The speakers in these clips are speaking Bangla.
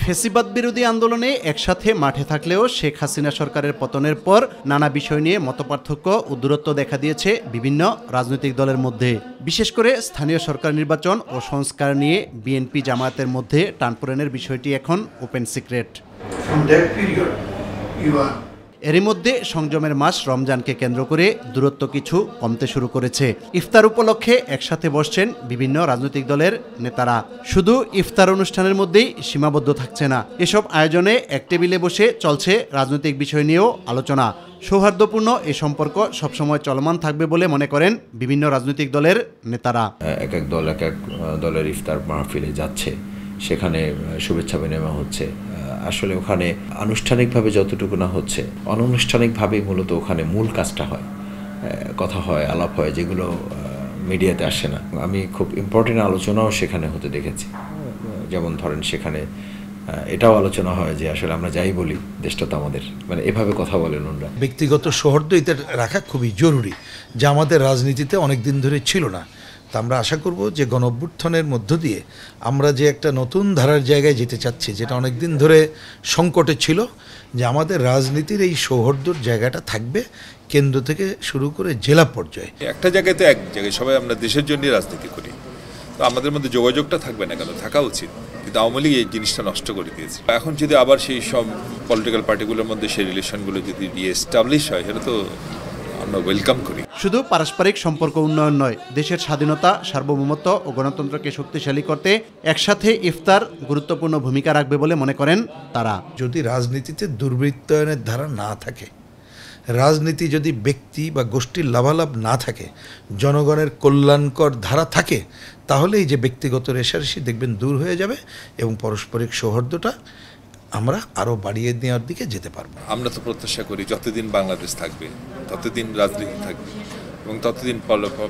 ফ্যাসিবাদ বিরোধী আন্দোলনে একসাথে মাঠে থাকলেও শেখ হাসিনা সরকারের পতনের পর নানা বিষয় নিয়ে মতপার্থক্য ও দূরত্ব দেখা দিয়েছে বিভিন্ন রাজনৈতিক দলের মধ্যে। বিশেষ করে স্থানীয় সরকার নির্বাচন ও সংস্কার নিয়ে বিএনপি জামায়াতের মধ্যে টানপোড়েনের বিষয়টি এখন ওপেন সিক্রেট। এরই মধ্যে সংযমের মাস রমজানকে কেন্দ্র করে দূরত্ব কিছু কমতে শুরু করেছে। ইফতার উপলক্ষে একসাথে বসছেন বিভিন্ন রাজনৈতিক দলের নেতারা। শুধু ইফতার অনুষ্ঠানের মধ্যেই সীমাবদ্ধ থাকছে না, এসব আয়োজনে এক টেবিলে বসে চলছে রাজনৈতিক বিষয় নিয়েও আলোচনা। সৌহার্দ্যপূর্ণ এই সম্পর্ক সবসময় চলমান থাকবে বলে মনে করেন বিভিন্ন রাজনৈতিক দলের নেতারা। এক এক দলের ইফতার মাহফিলে যাচ্ছে, সেখানে শুভেচ্ছা বিনিময় হচ্ছে। আসলে ওখানে আনুষ্ঠানিকভাবে যতটুকু না হচ্ছে, অনানুষ্ঠানিকভাবেই মূলত ওখানে মূল কাজটা হয়, কথা হয়, আলাপ হয়, যেগুলো মিডিয়াতে আসে না। আমি খুব ইম্পর্টেন্ট আলোচনাও সেখানে হতে দেখেছি। যেমন ধরেন, সেখানে এটাও আলোচনা হয় যে আসলে আমরা যাই বলি, দেশটা তো আমাদের, মানে এভাবে কথা বলেন ওনারা। ব্যক্তিগত সৌহার্দ্য রাখা খুবই জরুরি, যা আমাদের রাজনীতিতে অনেক দিন ধরে ছিল না। তা আমরা আশা করব যে গণঅভ্যুত্থানের মধ্য দিয়ে আমরা যে একটা নতুন ধারার জায়গায় যেতে চাচ্ছি, যেটা অনেক দিন ধরে সংকটে ছিল, যে আমাদের রাজনীতির এই সৌহার্দ্যর জায়গাটা থাকবে কেন্দ্র থেকে শুরু করে জেলা পর্যায়ে। একটা জায়গায় তো এক জায়গায় সবাই আমরা দেশের জন্য রাজনীতি করি, তো আমাদের মধ্যে যোগাযোগটা থাকবে না কেন? থাকা উচিত। কিন্তু আওয়ামী লীগ এই জিনিসটা নষ্ট করে দিয়েছে। এখন যদি আবার সেই সব পলিটিক্যাল পার্টিগুলোর মধ্যে সেই রিলেশনগুলো যদি রিএস্টাবলিশ হয়, সেটা তো আমরা ওয়েলকাম করি। শুধু পারস্পরিক সম্পর্ক উন্নয়ন নয়, দেশের স্বাধীনতা, সার্বভৌমত্ব ও গণতন্ত্রকে শক্তিশালী করতে একসাথে ইফতার গুরুত্বপূর্ণ ভূমিকা রাখবে বলে মনে করেন তারা। যদি রাজনীতিতে দুর্বৃত্তায়নের ধারা না থাকে, রাজনীতি যদি ব্যক্তি বা গোষ্ঠীর লাভালাভ না থাকে, জনগণের কল্যাণকর ধারা থাকে, তাহলে এই যে ব্যক্তিগত রেষারেষি দেখবেন দূর হয়ে যাবে এবং পারস্পরিক সৌহার্দ্যটা আমরা আরও বাড়িয়ে নেওয়ার দিকে যেতে পারবো। আমরা তো প্রত্যাশা করি যতদিন বাংলাদেশ থাকবে ততদিন রাজনীতি থাকবে এবং ততদিন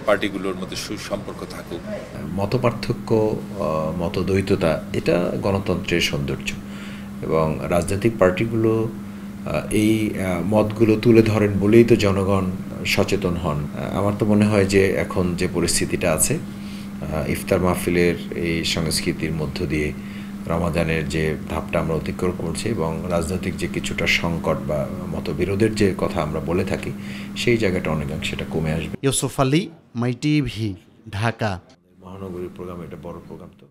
পার্টিগুলোর মধ্যে সুসম্পর্ক থাকুক। মতপার্থক্য, মতদ্বৈততা, এটা গণতন্ত্রের সৌন্দর্য, এবং রাজনৈতিক পার্টিগুলো এই মতগুলো তুলে ধরেন বলেই তো জনগণ সচেতন হন। আমার তো মনে হয় যে এখন যে পরিস্থিতিটা আছে, ইফতার মাহফিলের এই সংস্কৃতির মধ্য দিয়ে রমাদানের যে ধাপটা আমরা অতিক্রম করছি এবং রাজনৈতিক যে কিছুটা সংকট বা মতবিরোধের যে কথা আমরা বলে থাকি, সেই জায়গাটা অনেকাংশে সেটা কমে আসবে। ইউসুফ আলী, মাই টিভি, ঢাকা। মহানগরীর প্রোগ্রাম, এটা বড় প্রোগ্রাম তো।